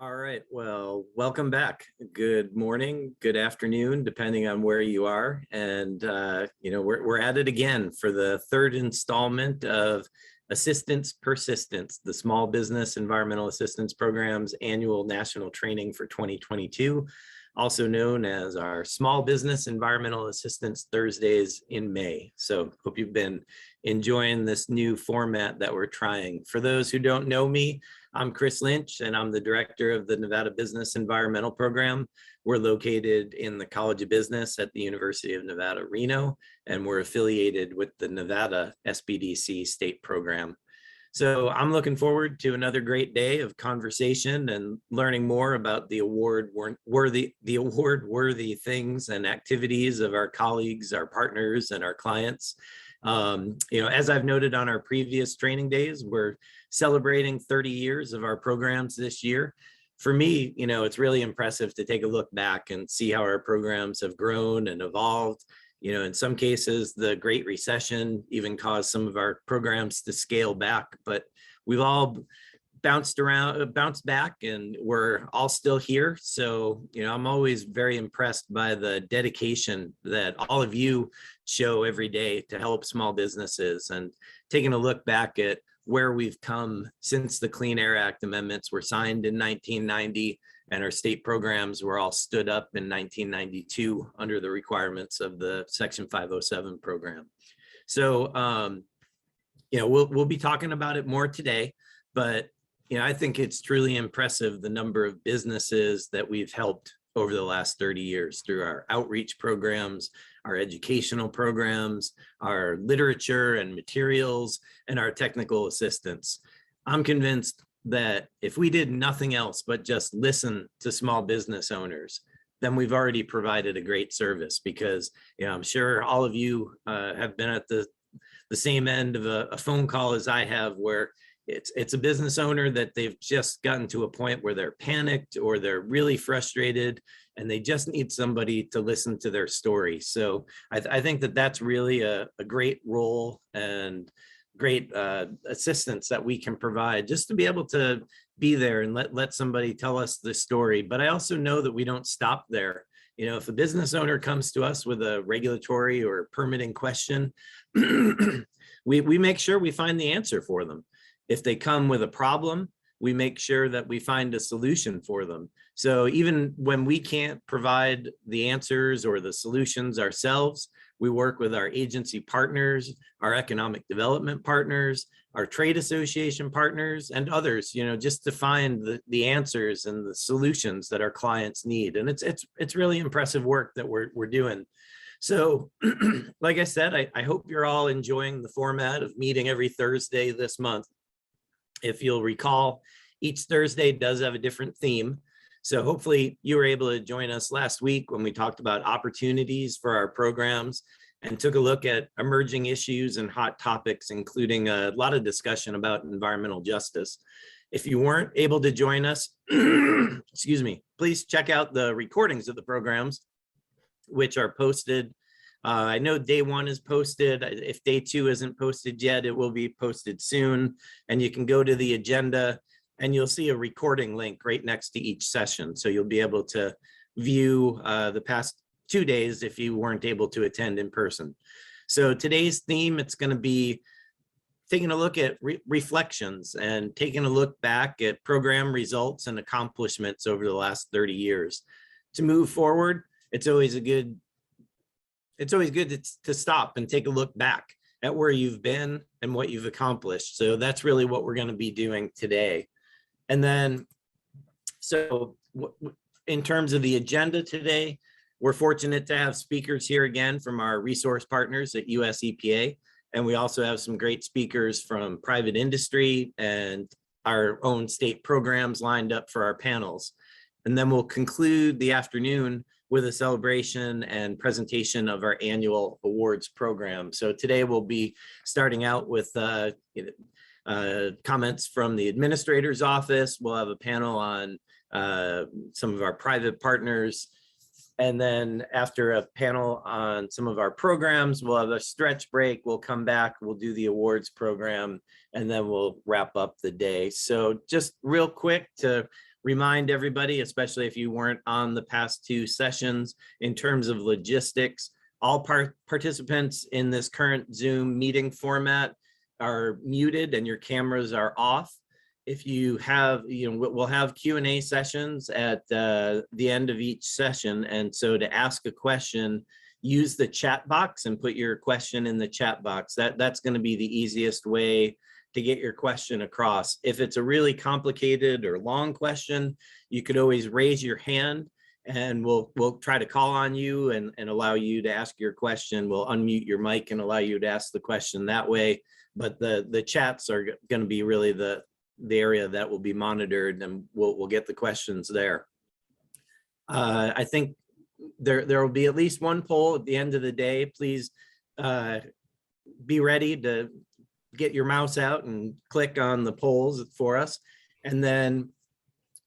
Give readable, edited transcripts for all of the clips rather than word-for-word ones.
All right, well, welcome back. Good morning, good afternoon, depending on where you are. And, we're at it again for the third installment of Assistance Persistence, the Small Business Environmental Assistance Program's annual national training for 2022, also known as our Small Business Environmental Assistance Thursdays in May. So hope you've been enjoying this new format that we're trying. For those who don't know me, I'm Chris Lynch, and I'm the director of the Nevada Business Environmental Program. We're located in the College of Business at the University of Nevada, Reno, and we're affiliated with the Nevada SBDC state program. So I'm looking forward to another great day of conversation and learning more about the award-worthy things and activities of our colleagues, our partners, and our clients. As I've noted on our previous training days, we're celebrating 30 years of our programs this year. For me, it's really impressive to take a look back and see how our programs have grown and evolved. In some cases, the Great Recession even caused some of our programs to scale back, but we've all bounced back, and we're all still here. So, I'm always very impressed by the dedication that all of you show every day to help small businesses, and taking a look back at where we've come since the Clean Air Act amendments were signed in 1990, and our state programs were all stood up in 1992 under the requirements of the Section 507 program. So, we'll be talking about it more today, but I think it's truly impressive the number of businesses that we've helped over the last 30 years through our outreach programs, our educational programs, our literature and materials, and our technical assistance. I'm convinced that if we did nothing else but just listen to small business owners, then we've already provided a great service, because I'm sure all of you have been at the same end of a phone call as I have, where it's a business owner that they've just gotten to a point where they're panicked or they're really frustrated, and they just need somebody to listen to their story. So I think that that's really a great role and great assistance that we can provide, just to be able to be there and let somebody tell us the story. But I also know that we don't stop there. If a business owner comes to us with a regulatory or permitting question, we make sure we find the answer for them. If they come with a problem, we make sure that we find a solution for them. So even when we can't provide the answers or the solutions ourselves, we work with our agency partners, our economic development partners, our trade association partners, and others, just to find the answers and the solutions that our clients need. And it's really impressive work that we're doing. So like I said, I hope you're all enjoying the format of meeting every Thursday this month. If you'll recall, each Thursday does have a different theme. So hopefully you were able to join us last week when we talked about opportunities for our programs and took a look at emerging issues and hot topics, including a lot of discussion about environmental justice. If you weren't able to join us, excuse me, please check out the recordings of the programs, which are posted. I know day one is posted. If day two isn't posted yet, it will be posted soon. And you can go to the agenda and you'll see a recording link right next to each session. So you'll be able to view the past 2 days if you weren't able to attend in person. So today's theme, it's going to be taking a look at reflections and taking a look back at program results and accomplishments over the last 30 years. To move forward, it's always good to stop and take a look back at where you've been and what you've accomplished. So that's really what we're going to be doing today. And then, so in terms of the agenda today, we're fortunate to have speakers here again from our resource partners at US EPA. And we also have some great speakers from private industry and our own state programs lined up for our panels. And then we'll conclude the afternoon with a celebration and presentation of our annual awards program. So today we'll be starting out with comments from the administrator's office. We'll have a panel on some of our private partners. And then after a panel on some of our programs, we'll have a stretch break. We'll come back, we'll do the awards program, and then we'll wrap up the day. So just real quick to remind everybody, especially if you weren't on the past two sessions, in terms of logistics, all participants in this current Zoom meeting format are muted and your cameras are off. If you have, we'll have Q&A sessions at the end of each session. And so to ask a question, use the chat box and put your question in the chat box. That's going to be the easiest way to get your question across. If it's a really complicated or long question, you could always raise your hand and we'll try to call on you and allow you to ask your question. We'll unmute your mic and allow you to ask the question that way. But the chats are going to be really the area that will be monitored, and we'll get the questions there. I think there will be at least one poll at the end of the day. Please be ready to get your mouse out and click on the polls for us. And then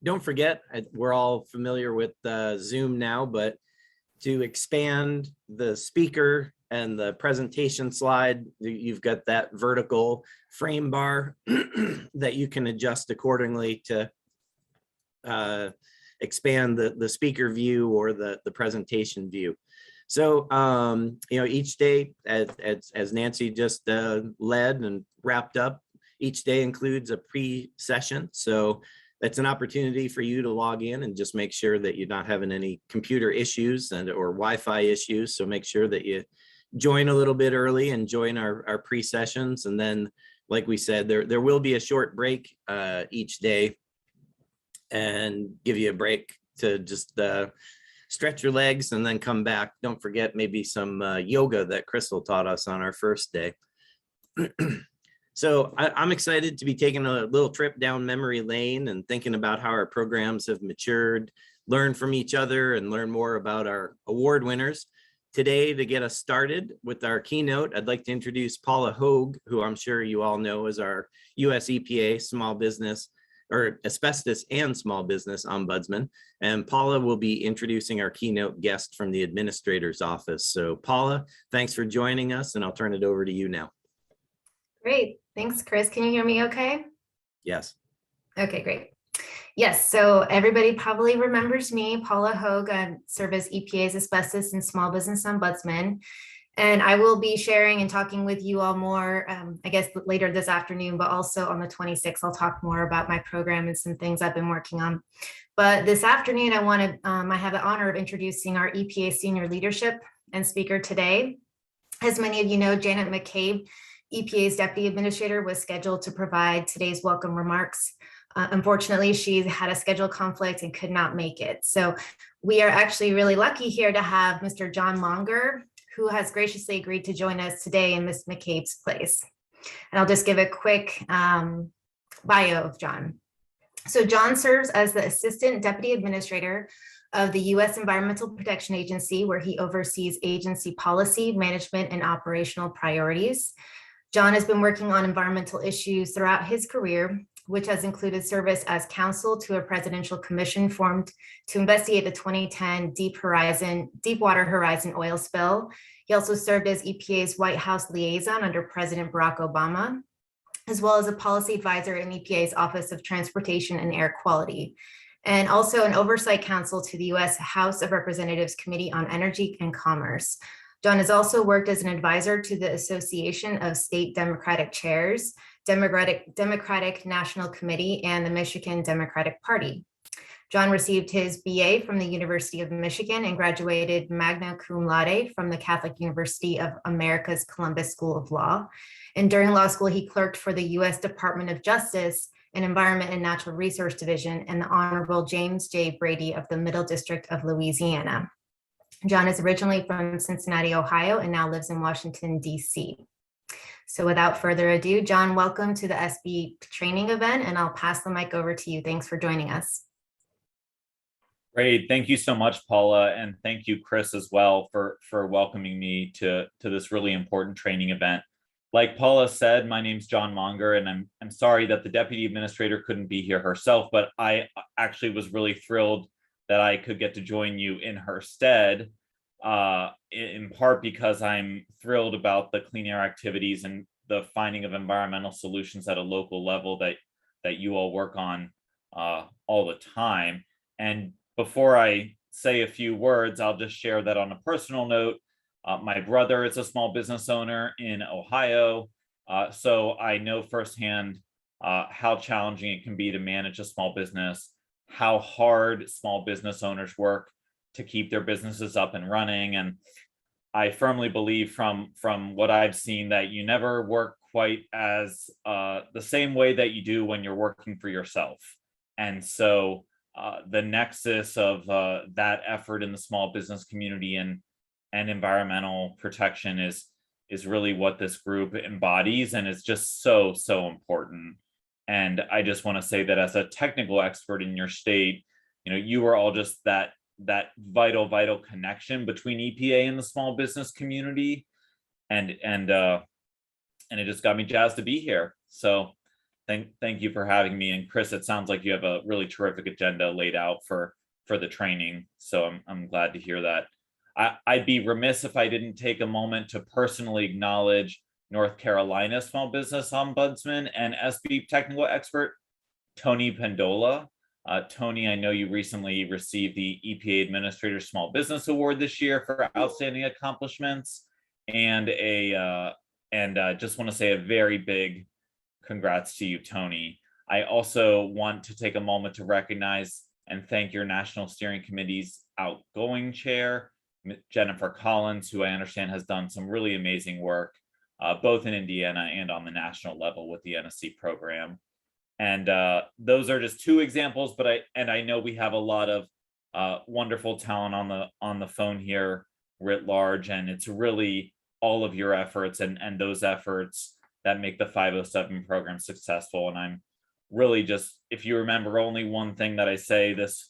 don't forget, we're all familiar with Zoom now, but to expand the speaker and the presentation slide, you've got that vertical frame bar that you can adjust accordingly to expand the speaker view or the presentation view. So, each day, as Nancy just led and wrapped up, each day includes a pre-session. So that's an opportunity for you to log in and just make sure that you're not having any computer issues or Wi-Fi issues. So make sure that you join a little bit early and join our pre-sessions. And then, like we said, there will be a short break each day and give you a break to just stretch your legs and then come back. Don't forget maybe some yoga that Crystal taught us on our first day. So I'm excited to be taking a little trip down memory lane and thinking about how our programs have matured, learn from each other, and learn more about our award winners. Today, to get us started with our keynote, I'd like to introduce Paula Hogue, who I'm sure you all know as our US EPA small business or asbestos and small business ombudsman. And Paula will be introducing our keynote guest from the administrator's office. So Paula, thanks for joining us, and I'll turn it over to you now. Great. Thanks, Chris. Can you hear me okay? Yes. Okay, great. Yes, so everybody probably remembers me, Paula Hogue. I serve as EPA's Asbestos and Small Business Ombudsman. And I will be sharing and talking with you all more, I guess, later this afternoon, but also on the 26th, I'll talk more about my program and some things I've been working on. But this afternoon, I have the honor of introducing our EPA senior leadership and speaker today. As many of you know, Janet McCabe, EPA's Deputy Administrator, was scheduled to provide today's welcome remarks. Unfortunately, she had a schedule conflict and could not make it. So we are actually really lucky here to have Mr. John Monger, who has graciously agreed to join us today in Ms. McCabe's place. And I'll just give a quick bio of John. So John serves as the Assistant Deputy Administrator of the U.S. Environmental Protection Agency, where he oversees agency policy, management, and operational priorities. John has been working on environmental issues throughout his career, which has included service as counsel to a presidential commission formed to investigate the 2010 Deepwater Horizon oil spill. He also served as EPA's White House liaison under President Barack Obama, as well as a policy advisor in EPA's Office of Transportation and Air Quality, and also an oversight counsel to the U.S. House of Representatives Committee on Energy and Commerce. John has also worked as an advisor to the Association of State Democratic Chairs, Democratic National Committee, and the Michigan Democratic Party. John received his BA from the University of Michigan and graduated magna cum laude from the Catholic University of America's Columbus School of Law. And during law school, he clerked for the U.S. Department of Justice and Environment and Natural Resource Division and the Honorable James J. Brady of the Middle District of Louisiana. John is originally from Cincinnati, Ohio, and now lives in Washington, D.C. So without further ado, John, welcome to the SB training event, and I'll pass the mic over to you. Thanks for joining us. Great. Thank you so much, Paula. And thank you, Chris, as well, for welcoming me to this really important training event. Like Paula said, my name's John Monger, and I'm sorry that the Deputy Administrator couldn't be here herself, but I actually was really thrilled that I could get to join you in her stead, in part because I'm thrilled about the clean air activities and the finding of environmental solutions at a local level that you all work on all the time. And before I say a few words, I'll just share that on a personal note. My brother is a small business owner in Ohio, so I know firsthand how challenging it can be to manage a small business, how hard small business owners work to keep their businesses up and running. And I firmly believe from what I've seen that you never work quite as the same way that you do when you're working for yourself. And so the nexus of that effort in the small business community and environmental protection is really what this group embodies, and it's just so important. And I just want to say that as a technical expert in your state, you are all just that vital connection between EPA and the small business community, and it just got me jazzed to be here. So thank you for having me. And Chris, it sounds like you have a really terrific agenda laid out for the training, so I'm glad to hear that. I'd be remiss if I didn't take a moment to personally acknowledge North Carolina Small Business Ombudsman and SB technical expert Tony Pendola. Tony, I know you recently received the EPA Administrator Small Business Award this year for outstanding accomplishments, and just want to say a very big congrats to you, Tony. I also want to take a moment to recognize and thank your National Steering Committee's outgoing chair, Jennifer Collins, who I understand has done some really amazing work, both in Indiana and on the national level with the NSC program. And those are just two examples, but I know we have a lot of wonderful talent on the phone here writ large, and it's really all of your efforts and those efforts that make the 507 program successful. And I'm really just, if you remember only one thing that I say this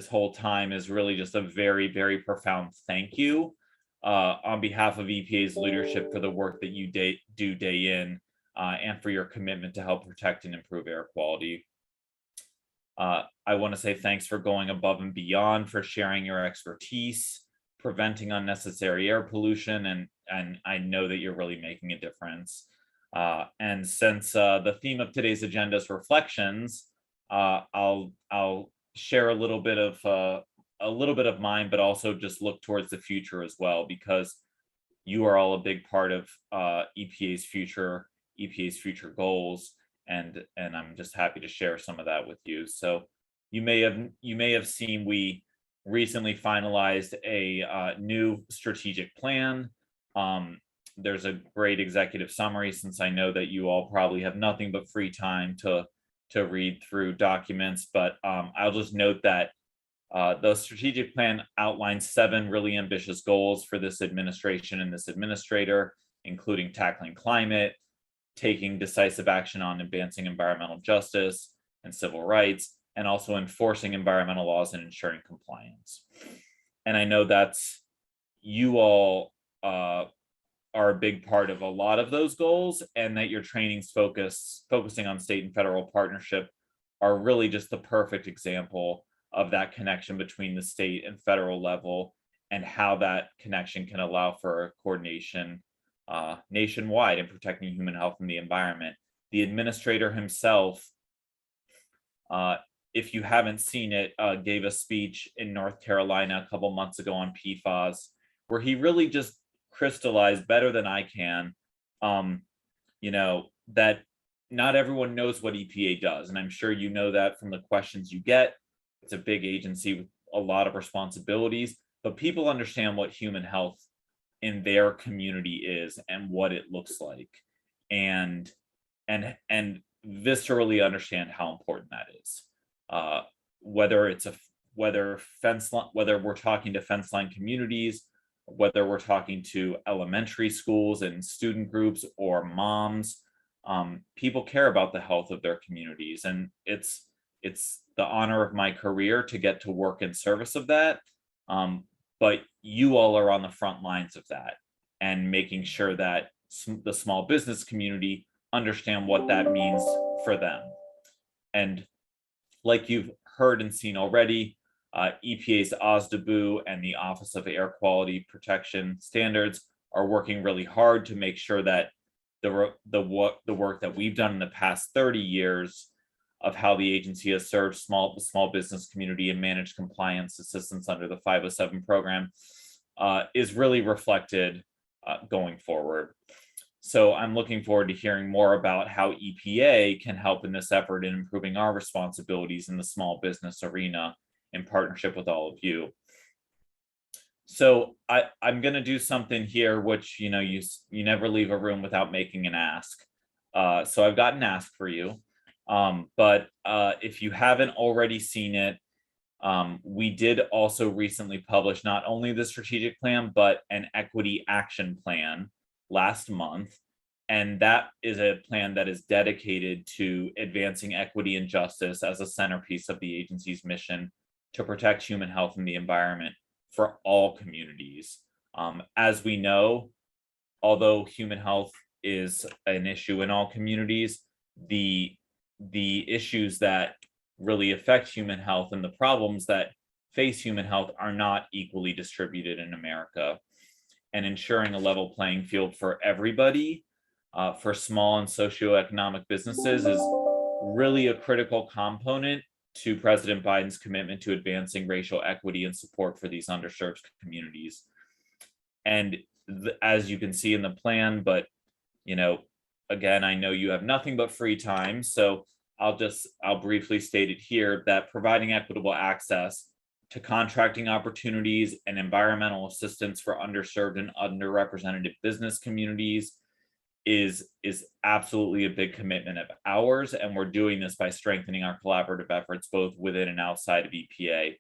whole time, is really just a very profound thank you on behalf of EPA's leadership for the work that you do day in, and for your commitment to help protect and improve air quality. I want to say thanks for going above and beyond, for sharing your expertise, preventing unnecessary air pollution, and I know that you're really making a difference. And since the theme of today's agenda is reflections, I'll share a little bit of mine, but also just look towards the future as well, because you are all a big part of EPA's future goals, and I'm just happy to share some of that with you. So you may have seen we recently finalized a new strategic plan. There's a great executive summary, since I know that you all probably have nothing but free time to read through documents, but I'll just note that the strategic plan outlines 7 really ambitious goals for this administration and this administrator, including tackling climate, taking decisive action on advancing environmental justice and civil rights, and also enforcing environmental laws and ensuring compliance. And I know that's, you all are a big part of a lot of those goals, and that your trainings focusing on state and federal partnership are really just the perfect example of that connection between the state and federal level, and how that connection can allow for coordination nationwide in protecting human health and the environment. The administrator himself, if you haven't seen it, gave a speech in North Carolina a couple months ago on PFAS, where he really just crystallized better than I can, that not everyone knows what EPA does. And I'm sure you know that from the questions you get. It's a big agency with a lot of responsibilities, but people understand what human health in their community is and what it looks like, and viscerally understand how important that is. Whether we're talking to fence line communities, whether we're talking to elementary schools and student groups or moms, people care about the health of their communities, and it's the honor of my career to get to work in service of that. But you all are on the front lines of that, and making sure that the small business community understand what that means for them. And like you've heard and seen already, EPA's OSDBU and the Office of Air Quality Protection Standards are working really hard to make sure that the work that we've done in the past 30 years of how the agency has served the small business community and managed compliance assistance under the 507 program is really reflected going forward. So I'm looking forward to hearing more about how EPA can help in this effort in improving our responsibilities in the small business arena in partnership with all of you. So I'm going to do something here, which, you never leave a room without making an ask. So I've got an ask for you. But if you haven't already seen it, we did also recently publish not only the strategic plan, but an equity action plan last month. And that is a plan that is dedicated to advancing equity and justice as a centerpiece of the agency's mission to protect human health and the environment for all communities. As we know, although human health is an issue in all communities, the issues that really affect human health and the problems that face human health are not equally distributed in America. And ensuring a level playing field for everybody, for small and socioeconomic businesses, is really a critical component to President Biden's commitment to advancing racial equity and support for these underserved communities. And as you can see in the plan, but again, I know you have nothing but free time, so I'll briefly state it here, that providing equitable access to contracting opportunities and environmental assistance for underserved and underrepresented business communities is absolutely a big commitment of ours. And we're doing this by strengthening our collaborative efforts, both within and outside of EPA,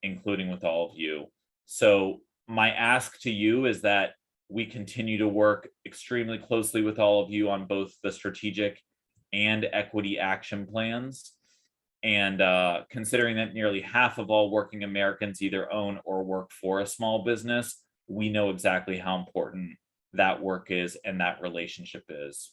including with all of you. So my ask to you is that we continue to work extremely closely with all of you on both the strategic and equity action plans. And considering that nearly half of all working Americans either own or work for a small business, we know exactly how important that work is and that relationship is.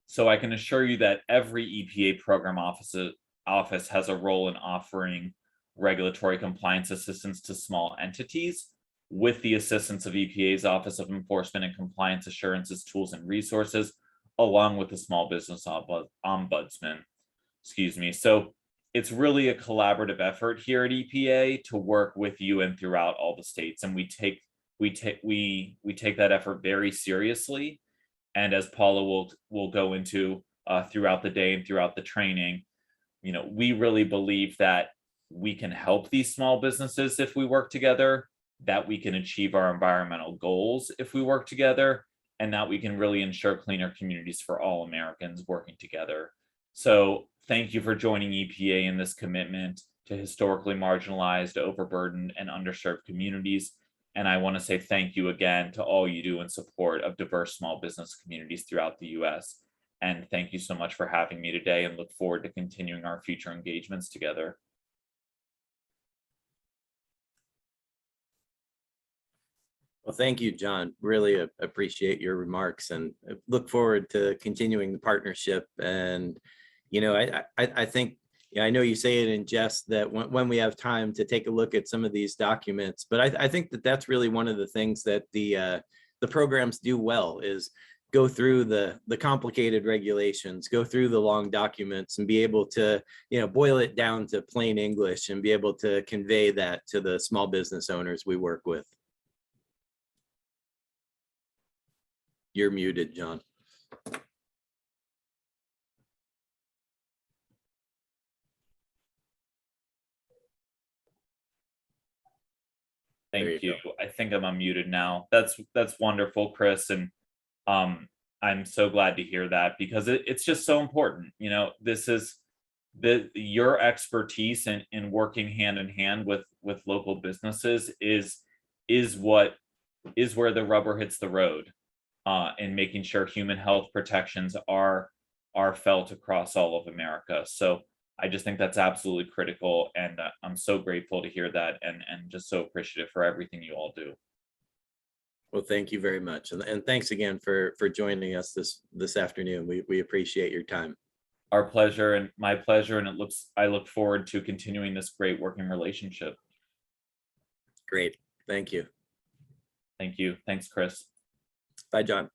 So I can assure you that every EPA program office has a role in offering regulatory compliance assistance to small entities with the assistance of EPA's Office of Enforcement and Compliance Assurances tools and resources, along with the Small Business Ombudsman. So it's really a collaborative effort here at EPA to work with you and throughout all the states, and we take that effort very seriously. And as Paula will go into throughout the day and throughout the training, we really believe that we can help these small businesses if we work together, that we can achieve our environmental goals if we work together, and that we can really ensure cleaner communities for all Americans working together. So thank you for joining EPA in this commitment to historically marginalized, overburdened, and underserved communities. And I want to say thank you again to all you do in support of diverse small business communities throughout the US. And thank you so much for having me today, and look forward to continuing our future engagements together. Well, thank you, John. Really appreciate your remarks and look forward to continuing the partnership. And, I think, I know you say it in jest that when we have time to take a look at some of these documents, but I think that that's really one of the things that the programs do well, is go through the complicated regulations, go through the long documents, and be able to, boil it down to plain English and be able to convey that to the small business owners we work with. You're muted, John. Thank you. I think I'm unmuted now. That's wonderful, Chris. And I'm so glad to hear that, because it's just so important. This is your expertise in working hand in hand with local businesses is where the rubber hits the road, in making sure human health protections are felt across all of America. So I just think that's absolutely critical, and I'm so grateful to hear that, and just so appreciative for everything you all do. Well, thank you very much, and thanks again for joining us this afternoon. We appreciate your time. Our pleasure, and my pleasure, and I look forward to continuing this great working relationship. Great, thank you. Thank you. Thanks, Chris. Bye, John.